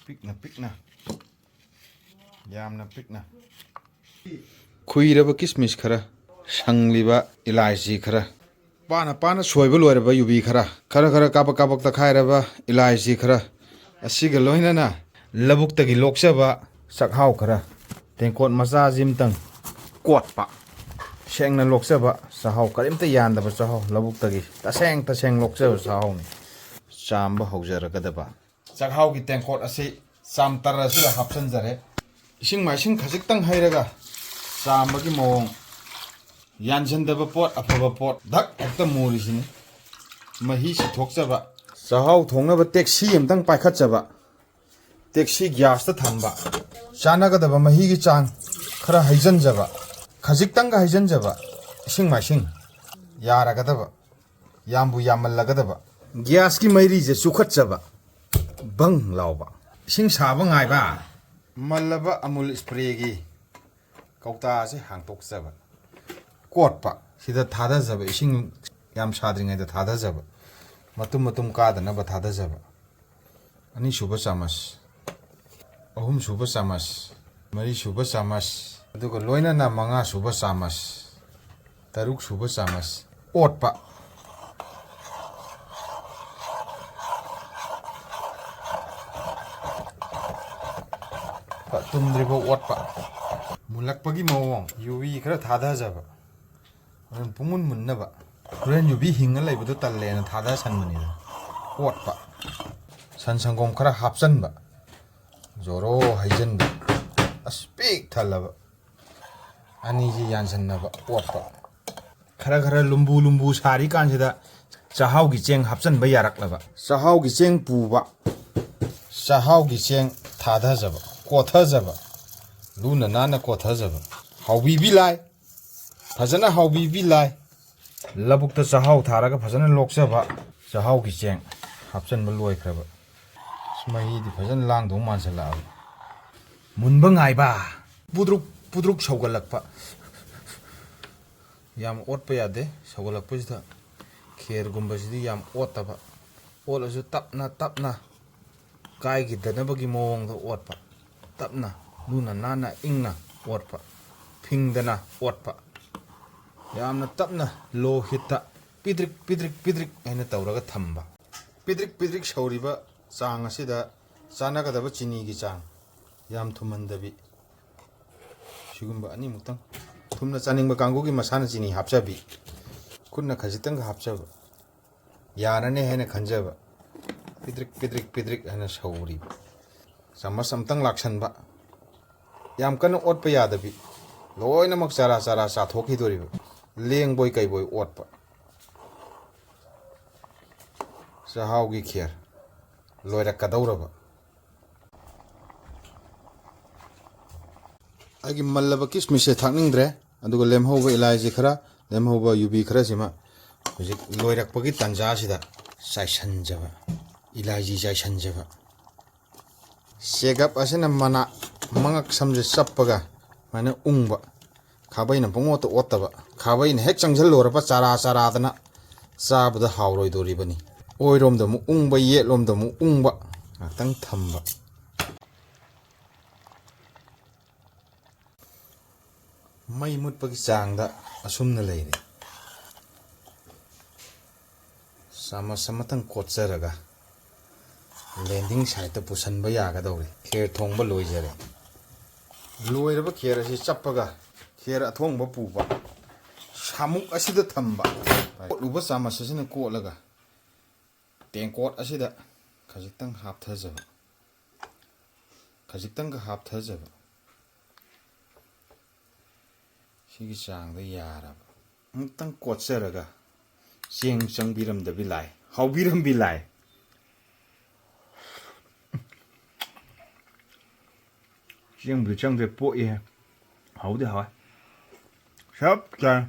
ꯄꯤꯛꯅ ꯌꯥꯝꯅ ꯄꯤꯛꯅ ꯈꯨꯏꯔꯕ ꯀꯤꯁꯃꯤꯁ ꯈꯔ ꯁꯪꯂꯤꯕ ꯏꯂꯥꯏꯆꯤ ꯈꯔ ꯄꯥꯅ ꯁꯣꯏꯕ ꯂꯣꯏꯔꯕ ꯌꯨꯕꯤ ꯈꯔ ꯀꯥꯕꯛ ꯇꯛꯈꯥꯏꯔꯕ ꯏꯂꯥꯏꯆꯤ ꯈꯔ ꯑꯁꯤꯒ ꯂꯣꯏꯅꯅ ꯂꯧꯕꯨꯛꯇꯒꯤ ꯂꯣꯛꯆꯕ ꯆꯥꯛꯍꯥꯎ ꯈꯔ ꯇꯦꯡꯀꯣꯠ ꯃꯆꯥꯁꯤꯃꯇꯪ ꯀꯣꯠꯄ ꯁꯦꯡꯅ ꯂꯣꯛꯆꯕ ꯆꯥꯛꯍꯥꯎ ꯀꯔꯤꯝꯇ ꯌꯥꯟꯗꯕ ꯆꯥꯛꯍꯥꯎ ꯂꯧꯕꯨꯛꯇꯒꯤ ꯇꯁꯦꯡ ꯂꯣꯛꯆꯕ ꯆꯥꯛꯍꯥꯎꯅꯤ ꯆꯥꯝꯕ ꯍꯧꯖꯔꯒꯗꯕ ꯆꯥꯛꯍꯥꯎꯒꯤ ꯇꯦꯡꯀꯣꯠ ꯑꯁꯤ ꯆꯥꯝꯇꯔ ꯑꯁꯤꯗ ꯍꯥꯞꯆꯤꯟꯖꯔꯦ ꯏꯁꯤꯡ ꯃꯥꯏꯁꯤꯡ ꯈꯖꯤꯛꯇꯪ ꯍꯩꯔꯒ ꯆꯥꯝꯕꯒꯤ ꯃꯑꯣꯡ ꯌꯥꯟꯁꯤꯟꯗꯕ ꯄꯣꯠ ꯑꯐꯕ ꯄꯣꯠ ꯙꯛ ꯍꯦꯛꯇ ꯃꯨꯔꯤꯁꯤꯅꯤ ꯃꯍꯤ ꯁꯤꯊꯣꯛꯆꯕ ꯆꯥꯛꯍꯥꯎ ꯊꯣꯡꯅꯕ ꯇꯦꯛꯁꯤ ꯑꯃꯇꯪ ꯄꯥꯏꯈꯠꯆꯕ ꯇꯦꯛꯁꯤ ꯒ꯭ꯌꯥꯁꯇ ꯊꯝꯕ ꯆꯥꯟꯅꯒꯗꯕ ꯃꯍꯤꯒꯤ ꯆꯥꯡ ꯈꯔ ꯍꯩꯖꯤꯟꯖꯕ ꯈꯖꯤꯛꯇꯪꯒ ꯍꯩꯖꯤꯟꯖꯕ ꯏꯁꯤꯡ ꯃꯥꯏꯁꯤꯡ ꯌꯥꯔꯒꯗꯕ ꯌꯥꯝꯕꯨ ꯌꯥꯝꯃꯜꯂꯒꯗꯕ ꯒ꯭ꯌꯥꯁꯀꯤ ꯃꯩꯔꯤꯁꯦ ꯆꯨꯈꯠꯆꯕ ꯕꯪ ꯂꯥꯎꯕ ꯏꯁꯤꯡ ꯁꯥꯕ ꯉꯥꯏꯕ ꯃꯜꯂꯕ ꯑꯃꯨꯜ ꯁ꯭ꯄ꯭ꯔꯦꯒꯤ ꯀꯧꯇꯥ ꯑꯁꯤ ꯍꯥꯡꯇꯣꯛꯆꯕ ꯀꯣꯠꯄ ꯁꯤꯗ ꯊꯥꯗꯖꯕ ꯏꯁꯤꯡ ꯌꯥꯝ ꯁꯥꯗ꯭ꯔꯤꯉꯩꯗ ꯊꯥꯗꯖꯕ ꯃꯇꯨꯝ ꯀꯥꯗꯅꯕ ꯊꯥꯗꯖꯕ ꯑꯅꯤꯁꯨꯕ ꯆꯥꯃꯁ ꯑꯍꯨꯝꯁꯨꯕ ꯆꯥꯃꯁ ꯃꯔꯤꯁꯨꯕ ꯆꯥꯃꯁ ꯑꯗꯨꯒ ꯂꯣꯏꯅꯅ ꯃꯉꯥꯁꯨꯕ ꯆꯥꯃꯁ ꯇꯔꯨꯛꯁꯨꯕ ꯆꯥꯃꯁ ꯑꯣꯠꯄ ꯇꯨꯝꯗ꯭ꯔꯤꯐꯥꯎ ꯑꯣꯠꯄ ꯃꯨꯜꯂꯛꯄꯒꯤ ꯃꯑꯣꯡ ꯌꯨꯕꯤ ꯈꯔ ꯊꯥꯗꯖꯕ ꯍꯣꯔꯦꯟ ꯄꯨꯡꯃꯨꯟ ꯃꯨꯟꯅꯕ ꯍꯣꯔꯦꯟ ꯌꯨꯕꯤ ꯍꯤꯡꯉ ꯂꯩꯕꯗꯣ ꯇꯜꯂꯦꯅ ꯊꯥꯗꯁꯟꯕꯅꯤꯗ ꯑꯣꯠꯄ ꯁꯟ ꯁꯪꯒꯣꯝ ꯈꯔ ꯍꯥꯞꯆꯟꯕ ꯖꯣꯔꯣ ꯍꯩꯖꯤꯟꯕ ꯑꯁ ꯄꯤꯛ ꯊꯜꯂꯕ ꯑꯅꯤꯁꯤ ꯌꯥꯟꯁꯟꯅꯕ ꯑꯣꯠꯄ ꯈꯔ ꯂꯨꯝꯕꯨ ꯁꯥꯔꯤ ꯀꯥꯟꯁꯤꯗ ꯆꯥꯛꯍꯥꯎꯒꯤ ꯆꯦꯡ ꯍꯥꯞꯆꯟꯕ ꯌꯥꯔꯛꯂꯕ ꯆꯥꯛꯍꯥꯎꯒꯤ ꯆꯦꯡ ꯄꯨꯕ ꯆꯥꯛꯍꯥꯎꯒꯤ ꯆꯦꯡ ꯊꯥꯗꯖꯕ ꯀꯣꯊꯖꯕ ꯂꯨꯅ ꯅꯥꯟꯅ ꯀꯣꯊꯖꯕ ꯍꯥꯎꯕꯤꯕꯤ ꯂꯥꯏ ꯐꯖꯅ ꯍꯥꯎꯕꯤꯕꯤ ꯂꯥꯏ ꯂꯧꯕꯨꯛꯇ ꯆꯥꯛꯍꯥꯎ ꯊꯥꯔꯒ ꯐꯖꯅ ꯂꯣꯛꯆꯕ ꯆꯥꯛꯍꯥꯎꯒꯤ ꯆꯦꯡ ꯍꯥꯞꯆꯟꯕ ꯂꯣꯏꯈ꯭ꯔꯕ ꯃꯍꯤꯗꯤ ꯐꯖꯅ ꯂꯥꯡꯗꯧ ꯃꯥꯟꯁꯤꯜꯂꯛꯑꯕ ꯃꯨꯟꯕ ꯉꯥꯏꯕ ꯄꯨꯗ꯭ꯔꯨꯛ ꯁꯧꯒꯠꯂꯛꯄ ꯌꯥꯝ ꯑꯣꯠꯄ ꯌꯥꯗꯦ ꯁꯧꯒꯠꯂꯛꯄꯁꯤꯗ ꯈꯦꯔꯒꯨꯝꯕꯁꯤꯗꯤ ꯌꯥꯝ ꯑꯣꯠꯇꯕ ꯑꯣꯠꯂꯁꯨ ꯇꯞꯅ ꯀꯥꯏꯈꯤꯗꯅꯕꯒꯤ ꯃꯑꯣꯡꯗ ꯑꯣꯠꯄ ꯇꯞꯅ ꯂꯨꯅ ꯅꯥꯟꯅ ꯏꯪꯅ ꯑꯣꯠꯄ ꯐꯤꯡꯗꯅ ꯑꯣꯠꯄ ꯌꯥꯝꯅ ꯇꯞꯅ ꯂꯣ ꯍꯤꯠꯇ ꯄꯤꯗ꯭ꯔꯤꯛ ꯍꯥꯏꯅ ꯇꯧꯔꯒ ꯊꯝꯕ ꯄꯤꯗ꯭ꯔꯤꯛ ꯁꯧꯔꯤꯕ ꯆꯥꯡ ꯑꯁꯤꯗ ꯆꯥꯟꯅꯒꯗꯕ ꯆꯤꯅꯤꯒꯤ ꯆꯥꯡ ꯌꯥꯝ ꯊꯨꯝꯍꯟꯗꯕꯤ ꯁꯤꯒꯨꯝꯕ ꯑꯅꯤꯃꯨꯛꯇꯪ ꯊꯨꯝꯅ ꯆꯥꯅꯤꯡꯕ ꯀꯥꯡꯕꯨꯒꯤ ꯃꯁꯥꯅ ꯆꯤꯅꯤ ꯍꯥꯞꯆꯕꯤ ꯈꯨꯠꯅ ꯈꯖꯤꯛꯇꯪꯒ ꯍꯥꯞꯆꯕ ꯌꯥꯔꯅꯤ ꯍꯥꯏꯅ ꯈꯟꯖꯕ ꯄꯤꯗ꯭ꯔꯤꯛ ꯍꯥꯏꯅ ꯁꯧꯔꯤꯕ ꯆꯥꯃꯁ ꯑꯃꯇꯪ ꯂꯥꯛꯁꯟꯕ ꯌꯥꯝ ꯀꯟꯅ ꯑꯣꯠꯄ ꯌꯥꯗꯕꯤ ꯂꯣꯏꯅꯃꯛ ꯆꯔꯥ ꯆꯥꯊꯣꯛꯈꯤꯗꯣꯔꯤꯕ ꯂꯦꯡꯕꯣꯏ ꯀꯩꯕꯣꯏ ꯑꯣꯠꯄ ꯆꯥꯛꯍꯥꯎꯒꯤ ꯈꯦꯔ ꯂꯣꯏꯔꯛꯀꯗꯧꯔꯕ ꯑꯩꯒꯤ ꯃꯜꯂꯕ ꯀꯤꯁꯃꯤꯁꯁꯦ ꯊꯥꯛꯅꯤꯡꯗ꯭ꯔꯦ ꯑꯗꯨꯒ ꯂꯦꯝꯍꯧꯕ ꯏꯂꯥꯏꯆꯤ ꯈꯔ ꯂꯦꯝꯍꯧꯕ ꯌꯨꯕꯤ ꯈꯔꯁꯤꯃ ꯍꯧꯖꯤꯛ ꯂꯣꯏꯔꯛꯄꯒꯤ ꯇꯥꯟꯖꯥꯁꯤꯗ ꯆꯥꯏꯁꯟꯖꯕ ꯏꯂꯥꯏꯆꯤ ꯆꯥꯏꯁꯟꯖꯕ ꯆꯦꯒꯞ ꯑꯁꯤꯅ ꯃꯉꯛ ꯁꯝꯁꯦ ꯆꯞꯄꯒ ꯁꯨꯃꯥꯏꯅ ꯎꯪꯕ ꯈꯥꯕꯩꯅ ꯄꯨꯡꯑꯣꯠꯇ ꯑꯣꯠꯇꯕ ꯈꯥꯕꯩꯅ ꯍꯦꯛ ꯆꯪꯁꯤꯜꯂꯨꯔꯕ ꯆꯔꯥꯗꯅ ꯆꯥꯕꯗ ꯍꯥꯎꯔꯣꯏꯗꯣꯔꯤꯕꯅꯤ ꯑꯣꯏꯔꯣꯝꯗ ꯑꯃꯨꯛ ꯎꯪꯕ ꯌꯦꯠꯂꯣꯝꯗ ꯑꯃꯨꯛ ꯎꯪꯕ ꯉꯥꯛꯇꯪ ꯊꯝꯕ ꯃꯩ ꯃꯨꯠꯄꯒꯤ ꯆꯥꯡꯗ ꯑꯁꯨꯝꯅ ꯂꯩꯔꯦ ꯆꯥꯃꯁ ꯑꯃꯇꯪ ꯀꯣꯠꯆꯔꯒ ꯂꯦꯟꯗꯤꯡ ꯁꯥꯏꯠꯇ ꯄꯨꯁꯟꯕ ꯌꯥꯒꯗꯧꯔꯦ ꯈꯦꯔ ꯊꯣꯡꯕ ꯂꯣꯏꯖꯔꯦ ꯂꯣꯏꯔꯕ ꯈꯦꯔ ꯑꯁꯤ ꯆꯞꯄꯒ ꯈꯦꯔ ꯑꯊꯣꯡꯕ ꯄꯨꯕ ꯁꯥꯃꯨꯛ ꯑꯁꯤꯗ ꯊꯝꯕ ꯀꯣꯠꯂꯨꯕ ꯆꯥꯃꯁ ꯑꯁꯤꯅ ꯀꯣꯠꯂꯒ ꯇꯦꯡꯀꯣꯠ ꯑꯁꯤꯗ ꯈꯖꯤꯛꯇꯪꯒ ꯍꯥꯞꯊꯖꯕ ꯁꯤꯒꯤ ꯆꯥꯡꯗ ꯌꯥꯔꯕ ꯑꯃꯨꯛꯇꯪ ꯀꯣꯠꯆꯔꯒ ꯆꯦꯡ ꯆꯪꯕꯤꯔꯝꯗꯕꯤ ꯂꯥꯏ ꯍꯥꯎꯕꯤꯔꯝꯕꯤ ꯂꯥꯏ ꯆꯦꯡꯕꯨꯗꯤ ꯆꯪꯗ꯭ꯔꯦ ꯄꯣꯛꯏꯍꯦ ꯍꯥꯎꯗꯤ ꯍꯥꯎꯋꯦ ꯆꯞ ꯆꯥꯔꯦ